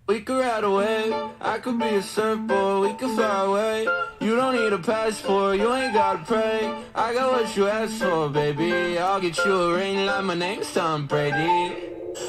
We could ride away, I could be a surfboard, we could fly away. You don't need a passport, you ain't gotta pray. I got what you asked for, baby. I'll get you a ring like my name's Tom Brady.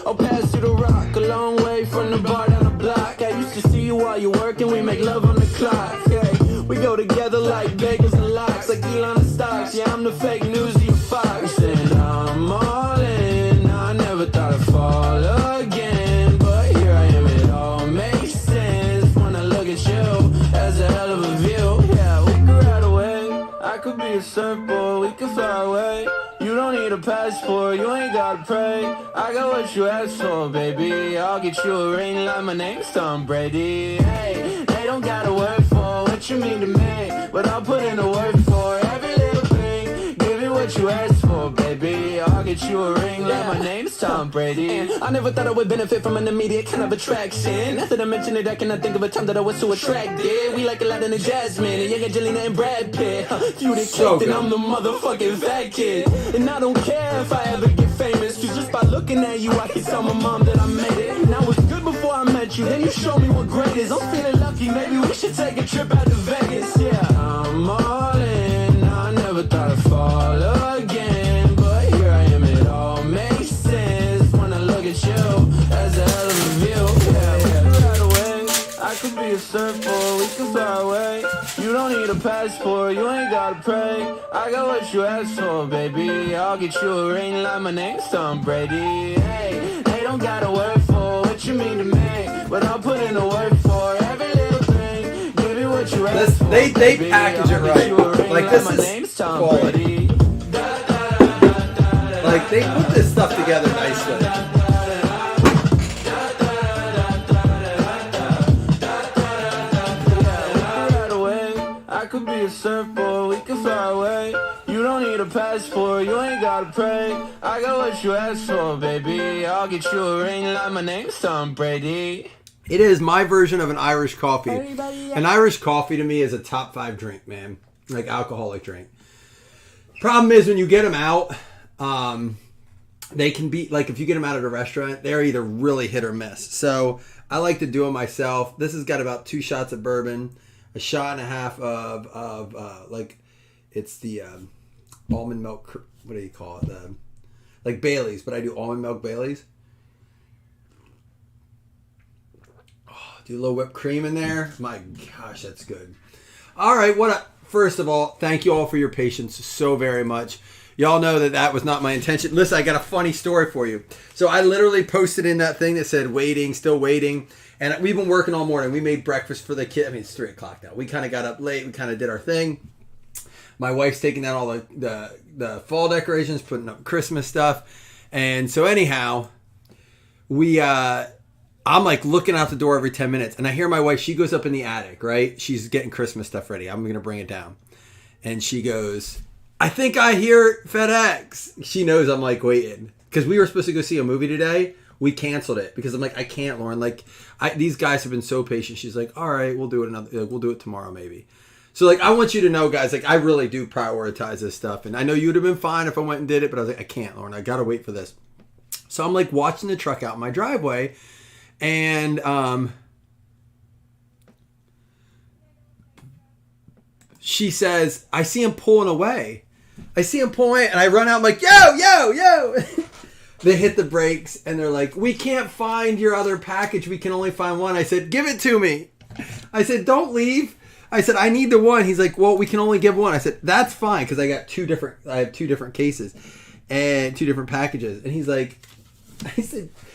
I'll pass you the rock, a long way from the bar down the block. I used to see you while you're working, we make love on the clock. Hey, we go together like Vegas and locks, like Elon and Stocks. Yeah, I'm the fake news to your Fox. And I'm all in, I never thought I'd fall again, but here I am, it all makes sense when I look at you. That's a hell of a view. Yeah, we could ride away, I could be a surfboard, we could fly away. You don't need a passport, you ain't gotta pray. I got what you asked for, baby. I'll get you a ring like my name's Tom Brady. Hey, they don't gotta work for what you mean to me, but I'll put in the work for every little thing. Give you what you asked for, baby. I'll get you a ring like my name's Tom Brady. And I never thought I would benefit from an immediate kind of attraction. Now that I mention it, I cannot think of a time that I was so attracted. We like Aladdin and Jasmine, and young Angelina and Brad Pitt. You the So captain, good. I'm the motherfucking fat kid. And I don't care if I ever get famous, cause just by looking at you, I can tell my mom that I made it. And I was good before I met you, then you showed me what great is. I'm feeling lucky, maybe we should take a trip out to Vegas. Yeah, I'm all in, I never thought I'd fall again, but here I am, it all makes sense when I look at you. That's a hell of a view. Yeah, we could ride away, I could be a surfboard, we could fly away. You don't need a passport, you ain't gotta pray. I got what you asked for, baby. I'll get you a ring like my name's Tom Brady. Hey, they don't gotta work for what you mean to me, but I'll put in the work for every little thing. Give you what you asked for, They baby. package it I'll get you a right. ring Like, this my is name's Tom quality. Brady. Like, they put this stuff together nicely. I could be a surfboard, we could fly away. You don't need a passport, you ain't gotta pray. I got what you asked for, baby. I'll get you a ring like my name's Tom Brady. It is my version of an Irish coffee. An Irish coffee to me is a top 5 drink, man. Like alcoholic drink. Problem is when you get them out, they can be, like if you get them out at a restaurant, they're either really hit or miss. So I like to do it myself. This has got about 2 shots of bourbon, a shot and a half of like, it's the almond milk, what do you call it? Like Bailey's, but I do almond milk Bailey's. Do a little whipped cream in there. My gosh, that's good. All right, first of all, thank you all for your patience so very much. Y'all know that was not my intention. Listen, I got a funny story for you. So I literally posted in that thing that said waiting, still waiting. And we've been working all morning. We made breakfast for the kid. I mean, it's 3 o'clock now. We kind of got up late. We kind of did our thing. My wife's taking out all the fall decorations, putting up Christmas stuff. And so anyhow, I'm like looking out the door every 10 minutes. And I hear my wife, she goes up in the attic, right? She's getting Christmas stuff ready. I'm going to bring it down. And she goes, I think I hear FedEx. She knows I'm like waiting. Because we were supposed to go see a movie today. We canceled it because I'm like, I can't, Lauren. Like, these guys have been so patient. She's like, all right, we'll do it we'll do it tomorrow maybe. So like, I want you to know, guys, like I really do prioritize this stuff. And I know you would have been fine if I went and did it, but I was like, I can't, Lauren. I got to wait for this. So I'm like watching the truck out in my driveway. And she says, I see him pulling away. And I run out. I'm like, yo. They hit the brakes and they're like, we can't find your other package. We can only find one. I said, give it to me. I said, don't leave. I said, I need the one. He's like, well, we can only give one. I said, that's fine. Cause I have 2 different cases and 2 different packages. And he's like,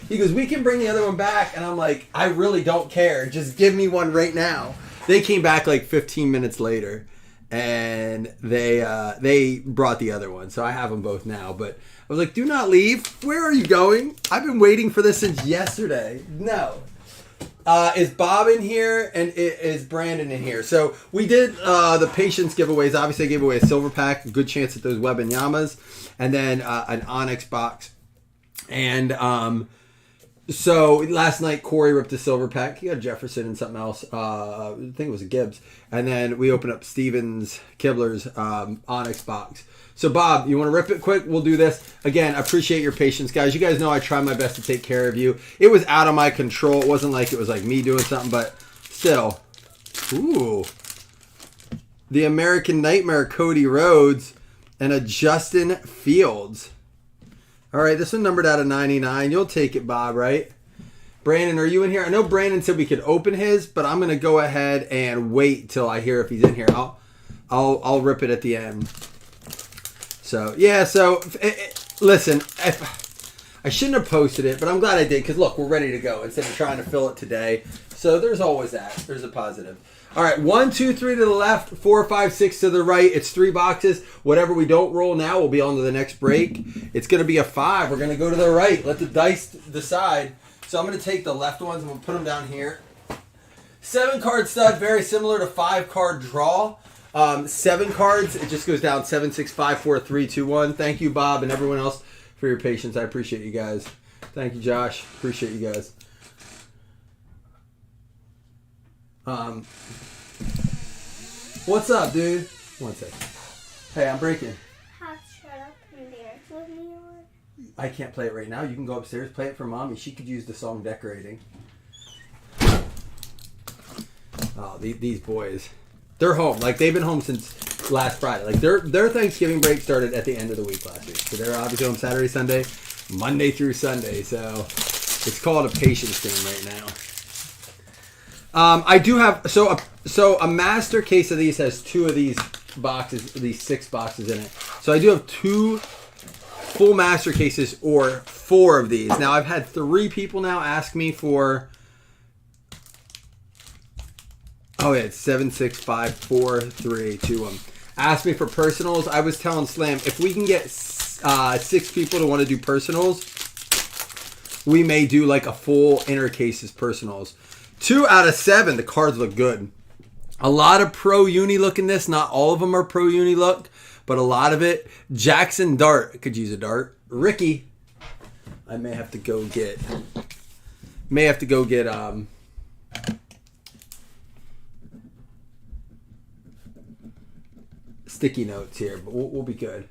he goes, we can bring the other one back. And I'm like, I really don't care. Just give me one right now. They came back like 15 minutes later and they brought the other one. So I have them both now, but I was like, do not leave. Where are you going? I've been waiting for this since yesterday. No. Is Bob in here and is Brandon in here? So we did the patience giveaways. Obviously I gave away a silver pack, a good chance at those Webinyamas, and then an Onyx box. And So last night, Corey ripped a silver pack. He got Jefferson and something else. I think it was a Gibbs. And then we opened up Steven's Kibler's Onyx box. So Bob, you want to rip it quick? We'll do this. Again, I appreciate your patience, guys. You guys know I try my best to take care of you. It was out of my control. It wasn't like it was like me doing something, but still. Ooh. The American Nightmare, Cody Rhodes, and a Justin Fields. All right, this one numbered out of 99. You'll take it, Bob, right? Brandon, are you in here? I know Brandon said we could open his, but I'm gonna go ahead and wait till I hear if he's in here. I'll rip it at the end. So yeah, listen, I shouldn't have posted it, but I'm glad I did because look, we're ready to go instead of trying to fill it today. So there's always that. There's a positive. All right, 1, 2, 3 to the left, 4, 5, 6 to the right. It's 3 boxes. Whatever we don't roll now will be on to the next break. It's going to be a 5. We're going to go to the right. Let the dice decide. So I'm going to take the left ones and we'll put them down here. 7-card stud, very similar to 5-card draw. 7 cards, it just goes down 7, 6, 5, 4, 3, 2, 1. Thank you, Bob, and everyone else for your patience. I appreciate you guys. Thank you, Josh. Appreciate you guys. What's up, dude? One sec. Hey, I'm breaking. I can't play it right now. You can go upstairs, play it for mommy. She could use the song Decorating. Oh, these boys. They're home. Like, they've been home since last Friday. Like, their Thanksgiving break started at the end of the week last week. So they're obviously home Saturday, Sunday, Monday through Sunday. So it's called a patience game right now. I do have so a master case of these has 2 of these boxes, these 6 boxes in it. So I do have 2 full master cases or 4 of these. Now I've had 3 people now ask me for. Oh yeah, it's 7, 6, 5, 4, 3, 2, 1. Ask me for personals. I was telling Slam if we can get 6 people to want to do personals, we may do like a full inner cases personals. 2 out of 7, the cards look good. A lot of pro uni look in this. Not all of them are pro uni look, but a lot of it. Jackson Dart. Could use a dart. Ricky. I may have to go get sticky notes here, but we'll be good.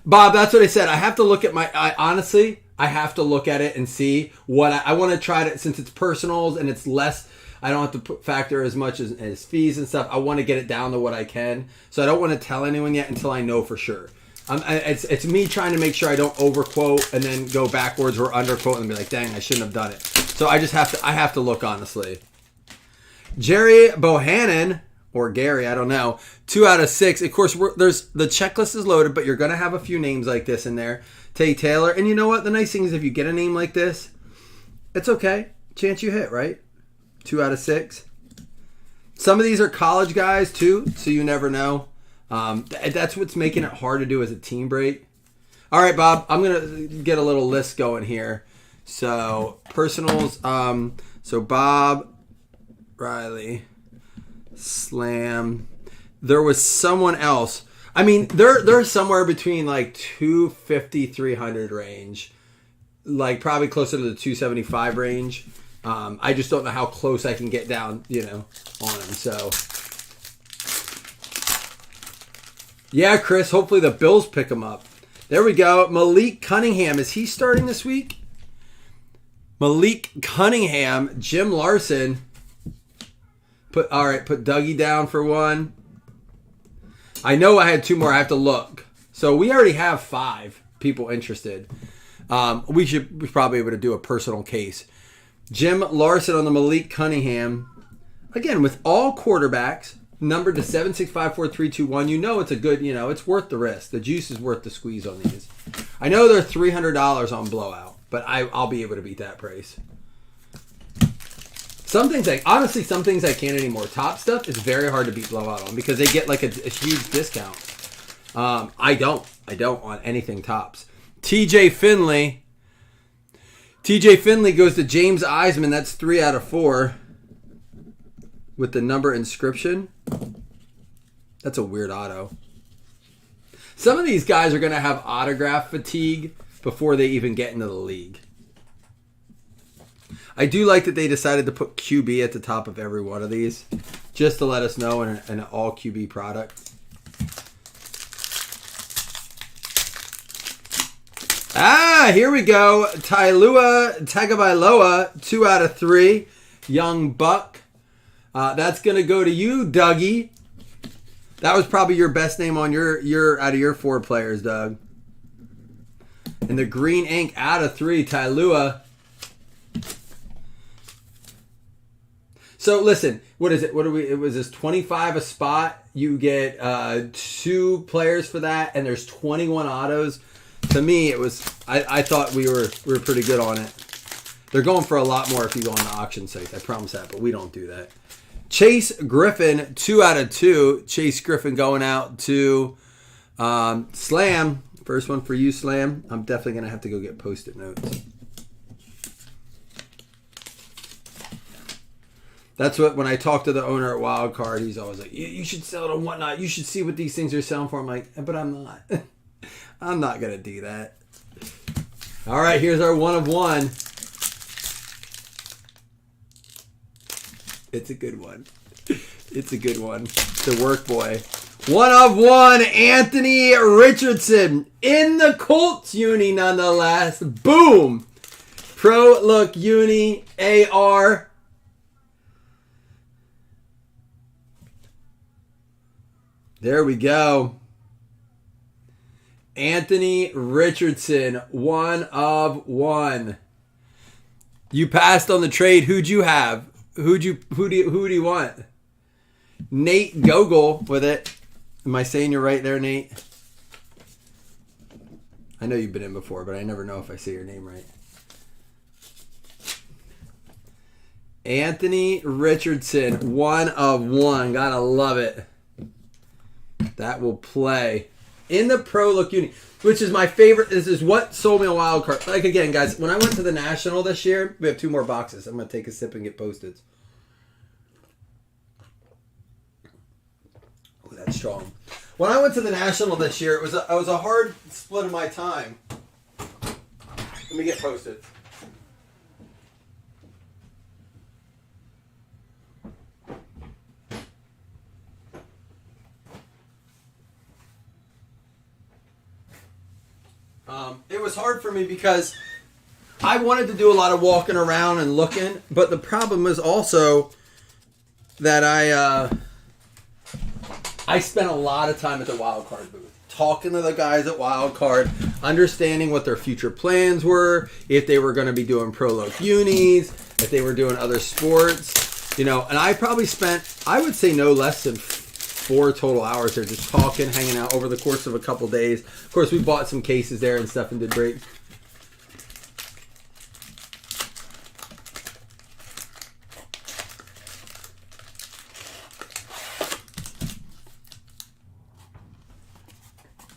Bob, that's what I said. I have to look at honestly, I have to look at it and see what I want to try to, since it's personals and it's less, I don't have to factor as much as fees and stuff. I want to get it down to what I can. So I don't want to tell anyone yet until I know for sure. It's me trying to make sure I don't overquote and then go backwards or underquote and be like, dang, I shouldn't have done it. So I have to look honestly. Jerry Bohannon, or Gary, I don't know. 2 out of 6. Of course, there's the checklist is loaded, but you're going to have a few names like this in there. Tay Taylor. And you know what? The nice thing is if you get a name like this, it's okay. Chance you hit, right? 2 out of 6. Some of these are college guys, too, so you never know. That's what's making it hard to do as a team break. All right, Bob. I'm going to get a little list going here. So, personals. So, Bob, Riley, Slam. There was someone else. I mean, they're somewhere between like 250, 300 range, like probably closer to the 275 range. I just don't know how close I can get down, on them. So, yeah, Chris. Hopefully the Bills pick him up. There we go. Malik Cunningham, is he starting this week? Malik Cunningham, Jim Larson. Put Dougie down for 1. I know I had 2 more. I have to look. So we already have 5 people interested. We should probably be able to do a personal case. Jim Larson on the Malik Cunningham. Again, with all quarterbacks, numbered to 7, 6, 5, 4, 3, 2, 1. It's a good, it's worth the risk. The juice is worth the squeeze on these. I know they're $300 on blowout, but I'll be able to beat that price. Some things I can't anymore. Top stuff is very hard to beat blowout on because they get like a huge discount. I don't on anything tops. TJ Finley goes to James Eisman. That's 3 out of 4 with the number inscription. That's a weird auto. Some of these guys are going to have autograph fatigue before they even get into the league. I do like that they decided to put QB at the top of every one of these, just to let us know in an all QB product. Here we go. Tailua Tagovailoa, 2 out of 3. Young Buck. That's going to go to you, Dougie. That was probably your best name on your out of your 4 players, Doug. And the green ink out of 3, Tailua. So listen, what is it? It was this 25 a spot. You get 2 players for that, and there's 21 autos. To me, it was. I thought we were pretty good on it. They're going for a lot more if you go on the auction sites. I promise that, but we don't do that. Chase Griffin, 2 out of 2. Chase Griffin going out to Slam. First one for you, Slam. I'm definitely going to have to go get Post-it notes. That's what, when I talk to the owner at Wildcard, he's always like, you should sell it on Whatnot. You should see what these things are selling for. I'm like, but I'm not. I'm not going to do that. All right, here's our 1 of 1. It's a good one. It's a good one. The work boy. 1 of 1, Anthony Richardson. In the Colts uni, nonetheless. Boom. Pro Look Uni AR. There we go. Anthony Richardson, 1 of 1. You passed on the trade. Who'd you have? Who do you want? Nate Gogol with it. Am I saying you're right there, Nate? I know you've been in before, but I never know if I say your name right. Anthony Richardson, 1 of 1. Gotta love it. That will play in the Pro Look Uni, which is my favorite. This is what sold me a wild card. Like, again, guys, when I went to the National this year, we have 2 more boxes. I'm going to take a sip and get Post-its. Oh, that's strong. When I went to the National this year, it was a hard split of my time. Let me get Post-its. It was hard for me because I wanted to do a lot of walking around and looking, but the problem was also that I spent a lot of time at the Wildcard booth, talking to the guys at Wildcard, understanding what their future plans were, if they were going to be doing Pro Look Unis, if they were doing other sports, and I probably spent, I would say, no less than 4 total hours there just talking, hanging out over the course of a couple days. Of course, we bought some cases there and stuff and did great.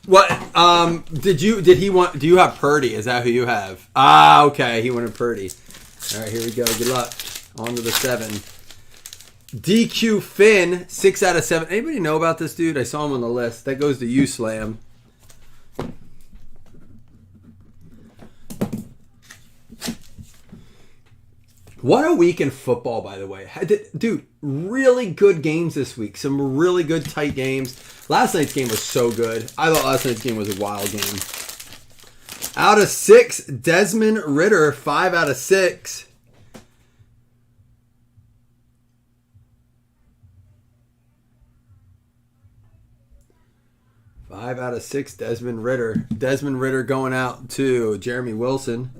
What do you have Purdy? Is that who you have? Okay, he wanted Purdy. All right, here we go. Good luck. On to the 7. DQ Finn, 6 out of 7. Anybody know about this dude? I saw him on the list. That goes to you, Slam. What a week in football, by the way. Dude, really good games this week. Some really good tight games. Last night's game was so good. I thought last night's game was a wild game. Out of 6, Desmond Ridder, 5 out of 6. Five out of 6, Desmond Ridder. Desmond Ridder going out to Jeremy Wilson.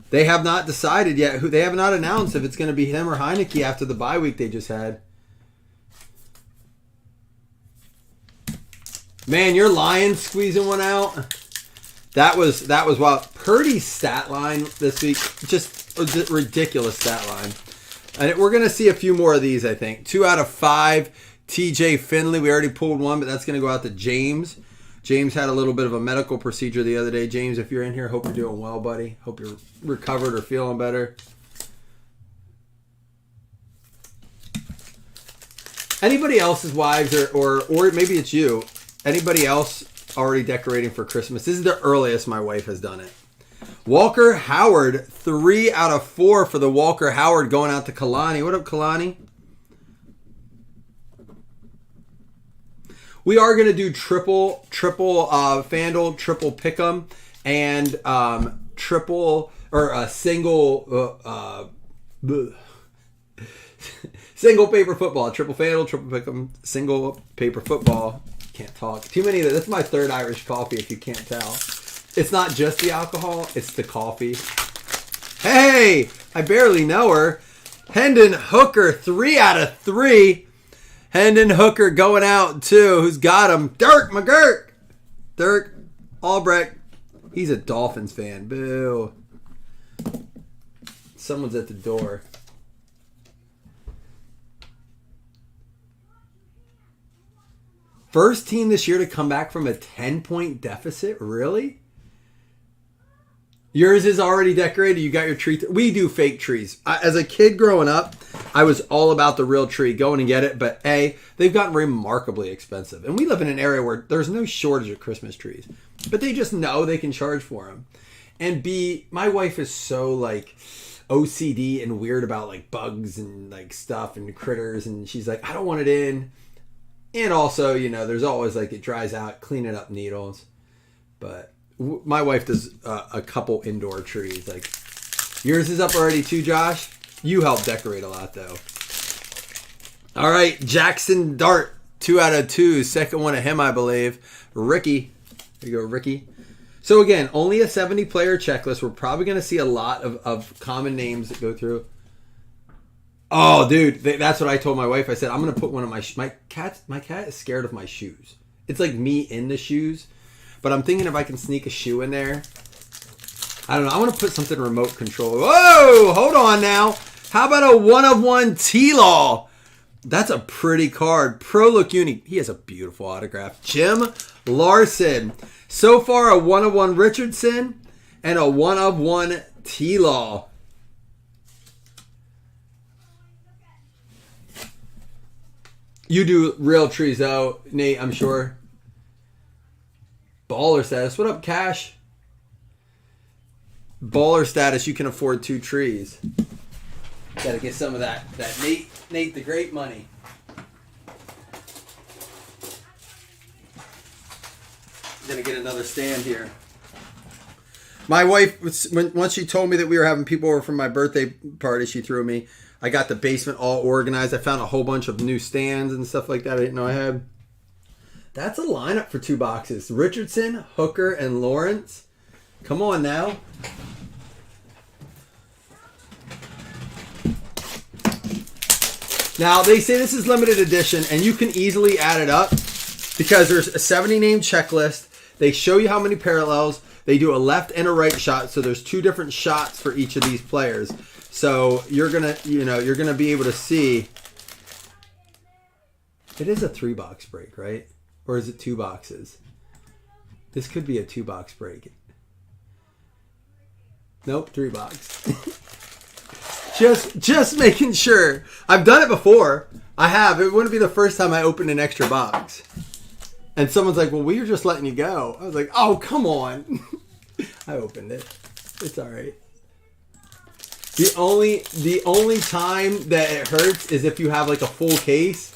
They have not decided yet. They have not announced if it's going to be him or Heineke after the bye week they just had. Man, your Lions squeezing one out. That was wild. Purdy's stat line this week, just a ridiculous stat line. And we're going to see a few more of these, I think. 2 out of 5. TJ Finley, we already pulled one, but that's going to go out to James. James had a little bit of a medical procedure the other day. James, if you're in here, hope you're doing well, buddy. Hope you're recovered or feeling better. Anybody else's wives, or maybe it's you, anybody else already decorating for Christmas? This is the earliest my wife has done it. Walker Howard, 3 out of 4 for the Walker Howard going out to Kalani. What up, Kalani? We are going to do triple FanDuel, triple Pick'em, and single paper football. Triple FanDuel, triple Pick'em, single paper football. Can't talk. Too many of that. That's my third Irish coffee, if you can't tell. It's not just the alcohol, it's the coffee. Hey, I barely know her. Hendon Hooker, 3 out of 3. Hendon Hooker going out too. Who's got him? Dirk McGurk. Dirk Albrecht. He's a Dolphins fan. Boo. Someone's at the door. First team this year to come back from a 10-point deficit? Really? Yours is already decorated. You got your tree. We do fake trees. As a kid growing up, I was all about the real tree. Going and get it. But A, they've gotten remarkably expensive. And we live in an area where there's no shortage of Christmas trees. But they just know they can charge for them. And B, my wife is so like OCD and weird about like bugs and like stuff and critters. And she's like, I don't want it in. And also, you know, there's always like it dries out, cleaning up needles. But my wife does a couple indoor trees. Like yours is up already too, Josh. You help decorate a lot though. All right, Jackson Dart, 2 out of 2. Second one of him, I believe. Ricky, there you go, Ricky. So again, only a 70-player checklist. We're probably going to see a lot of common names that go through. Oh, dude, that's what I told my wife. I said I'm going to put one of my cat is scared of my shoes. It's like me in the shoes. But I'm thinking if I can sneak a shoe in there. I don't know. I want to put something remote control. Whoa! Hold on now. How about a 1-of-1 T-Law? That's a pretty card. Pro Look Uni. He has a beautiful autograph. Jim Larson. So far, a 1-of-1 Richardson and a 1-of-1 T-Law. You do real trees though, Nate, I'm sure. Baller status. What up, Cash? Baller status. You can afford 2 trees. Gotta get some of that Nate the Great money. Gonna get another stand here. My wife, once she told me that we were having people over for my birthday party, she threw me. I got the basement all organized. I found a whole bunch of new stands and stuff like that I didn't know I had. That's a lineup for 2 boxes. Richardson, Hooker, and Lawrence. Come on now. Now, they say this is limited edition, and you can easily add it up because there's a 70-name checklist. They show you how many parallels. They do a left and a right shot, so there's 2 different shots for each of these players. So you're gonna be able to see. It is a 3-box break, right? Or is it 2 boxes? This could be a 2-box break. Nope, 3-box. just making sure. I've done it before. I have. It wouldn't be the first time I opened an extra box. And someone's like, well, we were just letting you go. I was like, oh, come on. I opened it. It's all right. The only time that it hurts is if you have like a full case.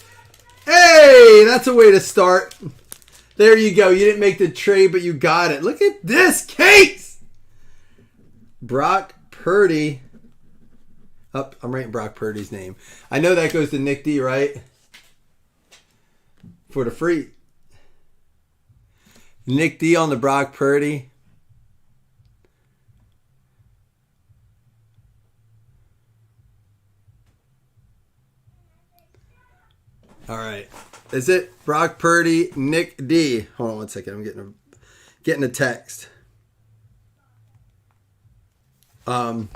Hey, that's a way to start. There you go. You didn't make the trade, but you got it. Look at this case. Brock Purdy. Oh, I'm writing Brock Purdy's name. I know that goes to Nick D, right? For the free. Nick D on the Brock Purdy. All right. Is it Brock Purdy, Nick D? Hold on one second. I'm getting a text. Yeah,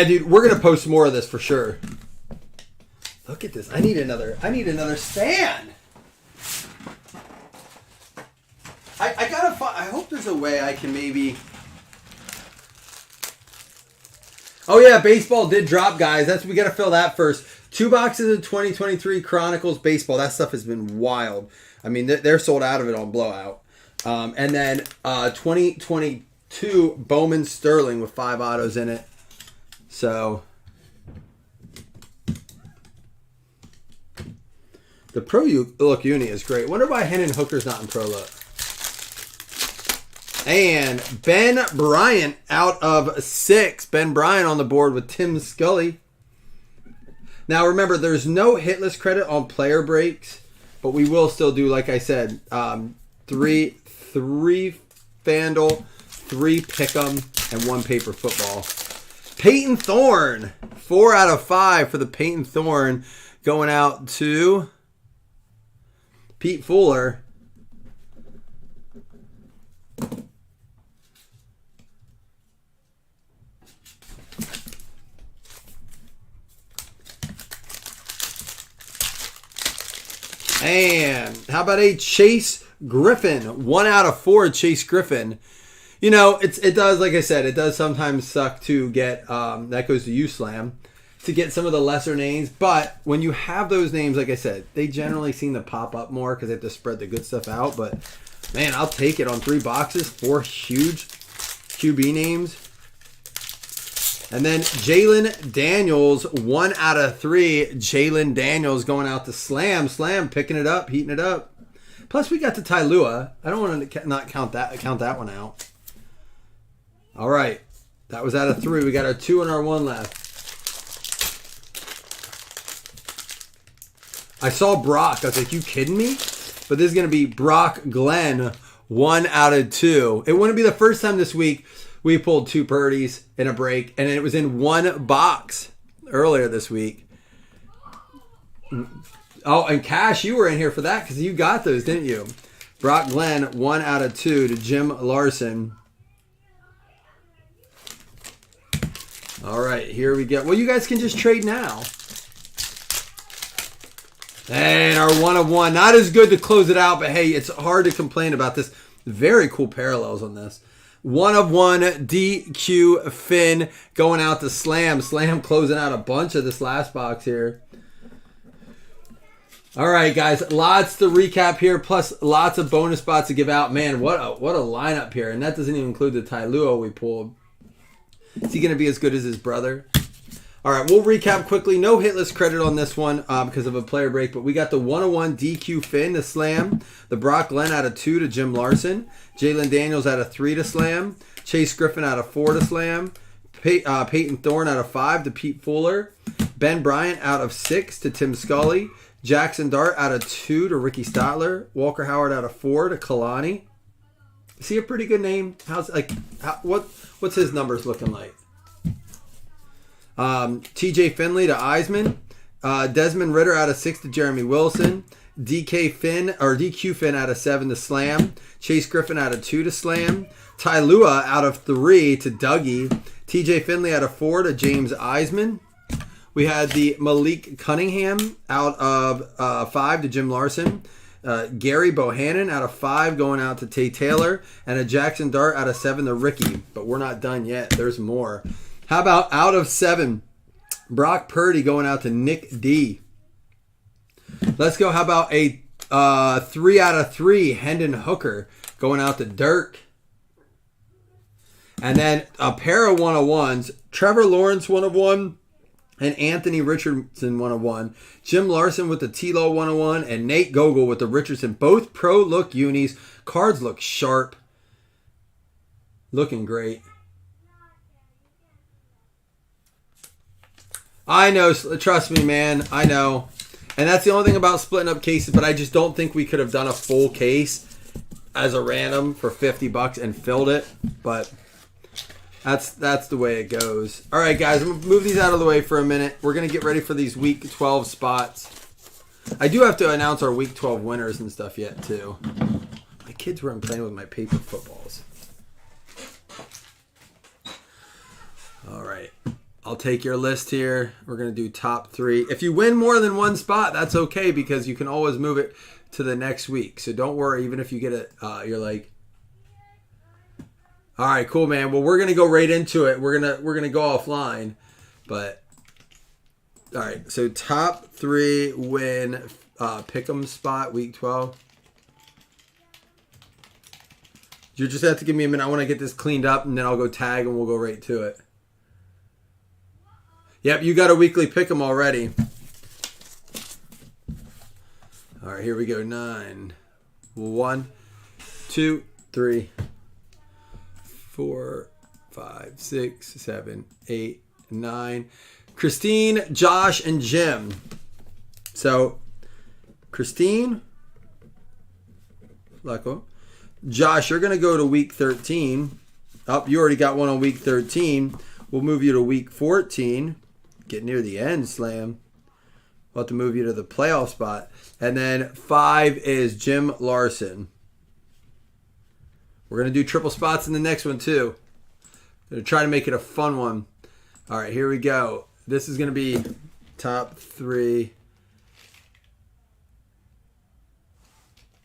dude, we're gonna post more of this for sure. Look at this. I need another stand. I gotta find. I hope there's a way I can maybe. Oh yeah, baseball did drop, guys. We gotta fill that first. 2 boxes of 2023 Chronicles baseball. That stuff has been wild. I mean, they're sold out of it on Blowout. And then 2022 Bowman Sterling with 5 autos in it. So the Pro Look Uni is great. Wonder why Hendon Hooker's not in Pro Look. And Ben Bryant out of 6. Ben Bryant on the board with Tim Scully. Now remember, there's no hit list credit on player breaks, but we will still do, like I said, 3 Fandle, 3 Pick'em, and 1 Paper Football. Peyton Thorne, 4 out of 5 for the Peyton Thorne, going out to Pete Fuller. And how about a Chase Griffin? 1 out of 4 Chase Griffin. You know, it does, like I said, it does sometimes suck to get, that goes to you, Slam, to get some of the lesser names. But when you have those names, like I said, they generally seem to pop up more because they have to spread the good stuff out. But, man, I'll take it on 3 boxes, 4 huge QB names. And then Jalen Daniels, 1 out of 3. Jalen Daniels going out to Slam. Slam picking it up, heating it up. Plus we got the Tylua. I don't want to not count that one out. All right, that was out of 3. We got our 2 and our 1 left. I saw Brock. I was like, you kidding me? But this is going to be Brock Glenn, 1 out of 2. It wouldn't be the first time this week we pulled 2 Purdy's in a break, and it was in 1 box earlier this week. Oh, and Cash, you were in here for that because you got those, didn't you? Brock Glenn, 1 out of 2 to Jim Larson. All right, here we go. Well, you guys can just trade now. And our 1 of 1. Not as good to close it out, but hey, it's hard to complain about this. Very cool parallels on this. 1 of 1 DQ Finn going out to Slam. Slam closing out a bunch of this last box here. All right, guys, lots to recap here, plus lots of bonus spots to give out. Man, what a lineup here, and that doesn't even include the Tylua we pulled. Is he going to be as good as his brother? All right, we'll recap quickly. No hit list credit on this one because of a player break, but we got the 101 DQ Finn to Slam, the Brock Glenn out of 2 to Jim Larson, Jalen Daniels out of 3 to Slam, Chase Griffin out of 4 to Slam, Peyton Thorne out of 5 to Pete Fuller, Ben Bryant out of 6 to Tim Scully, Jackson Dart out of 2 to Ricky Stotler, Walker Howard out of 4 to Kalani. Is he a pretty good name? What's his numbers looking like? TJ Finley to Eisman, Desmond Ritter out of 6 to Jeremy Wilson, DQ Finn out of 7 to Slam, Chase Griffin out of 2 to Slam, Tylua out of 3 to Dougie, TJ Finley out of 4 to James Eisman. We had the Malik Cunningham out of 5 to Jim Larson, Gary Bohannon out of 5 going out to Tay Taylor, and a Jackson Dart out of 7 to Ricky. But we're not done yet. There's more. How about out of 7, Brock Purdy going out to Nick D. Let's go. How about a 3 out of 3, Hendon Hooker going out to Dirk. And then a pair of 101s, Trevor Lawrence 1 of 1, and Anthony Richardson 1 of 1. Jim Larson with the T-Law 101, and Nate Gogol with the Richardson. Both Pro Look unis. Cards look sharp. Looking great. I know, trust me, man. I know. And that's the only thing about splitting up cases, but I just don't think we could have done a full case as a random for $50 and filled it. But that's the way it goes. All right, guys, I'm going to move these out of the way for a minute. We're going to get ready for these Week 12 spots. I do have to announce our Week 12 winners and stuff yet, too. My kids weren't playing with my paper footballs. All right. I'll take your list here. We're going to do top 3. If you win more than 1 spot, that's okay because you can always move it to the next week. So don't worry, even if you get it, you're like, all right, cool, man. Well, we're going to go right into it. We're going to go offline. But all right, so top 3 win pick'em spot week 12. You just have to give me a minute. I want to get this cleaned up, and then I'll go tag, and we'll go right to it. Yep, you got a weekly pick 'em already. All right, here we go. 9. 1, 2, 3, 4, 5, 6, 7, 8, 9. Christine, Josh, and Jim. So, Christine, Luckle. Josh, you're going to go to week 13. Oh, you already got one on week 13. We'll move you to week 14. Get near the end, Slam. We'll have to move you to the playoff spot. And then 5 is Jim Larson. We're going to do triple spots in the next one, too. Going to try to make it a fun one. All right, here we go. This is going to be top 3.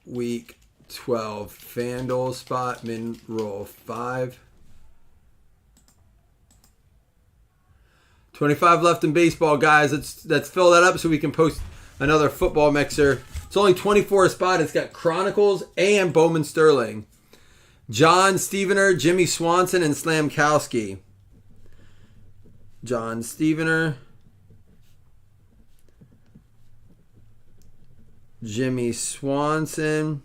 Week 12. FanDuel spot, min roll 5. 25 left in baseball, guys. Let's fill that up so we can post another football mixer. It's only 24 a spot. It's got Chronicles and Bowman Sterling. John Stevener, Jimmy Swanson, and Slamkowski. John Stevener, Jimmy Swanson,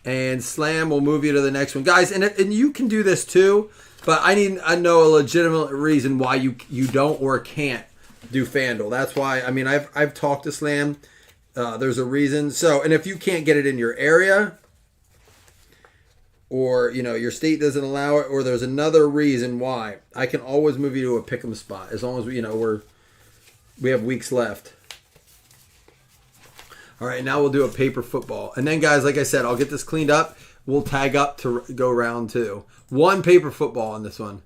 and Slam will move you to the next one. Guys, and you can do this too. But I know a legitimate reason why you don't or can't do FanDuel. That's why, I mean, I've talked to Slam. There's a reason. So, and if you can't get it in your area, or, you know, your state doesn't allow it, or there's another reason why, I can always move you to a pick'em spot as long as we have weeks left. All right, now we'll do a paper football. And then, guys, like I said, I'll get this cleaned up. We'll tag up to go round 2. 1 paper football on this one.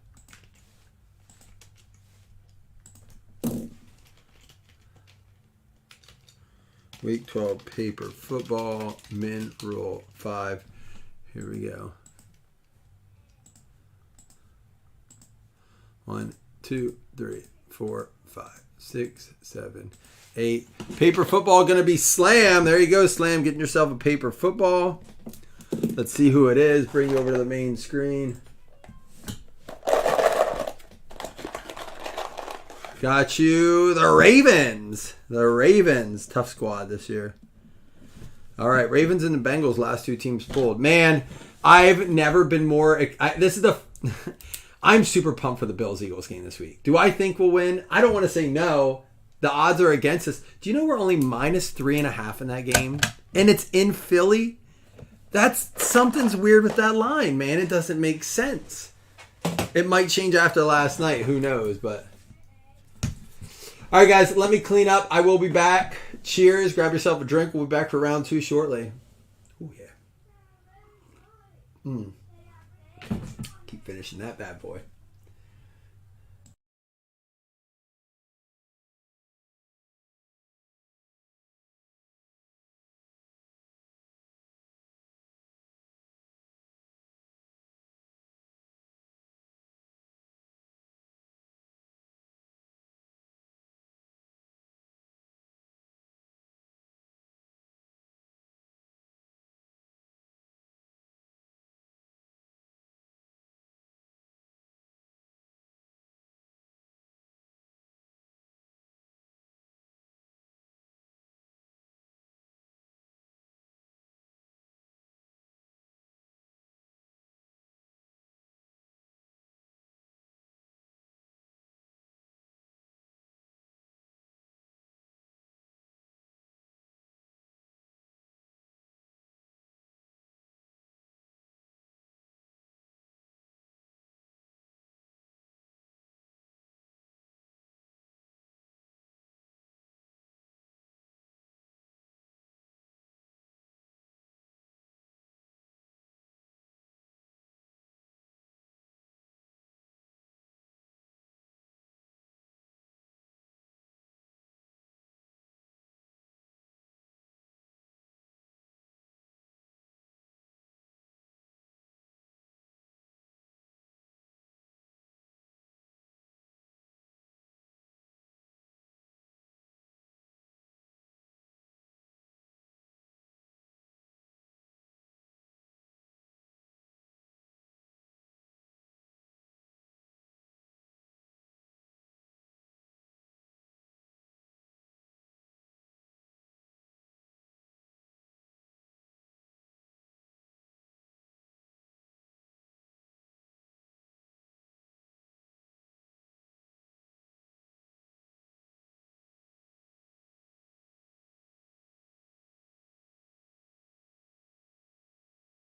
Week 12 paper football, min roll 5. Here we go. 1, 2, 3, 4, 5, 6, 7, 8. Paper football going to be Slam. There you go, Slam. Getting yourself a paper football. Let's see who it is. Bring you over to the main screen. Got you the Ravens. The Ravens. Tough squad this year. All right, Ravens and the Bengals, last 2 teams pulled. Man, I've never been more... I'm super pumped for the Bills-Eagles game this week. Do I think we'll win? I don't want to say no. The odds are against us. Do you know we're only minus 3.5 in that game? And it's in Philly? Something's weird with that line, man. It doesn't make sense. It might change after last night. Who knows, but... All right, guys, let me clean up. I will be back. Cheers. Grab yourself a drink. We'll be back for round 2 shortly. Oh, yeah. Keep finishing that bad boy.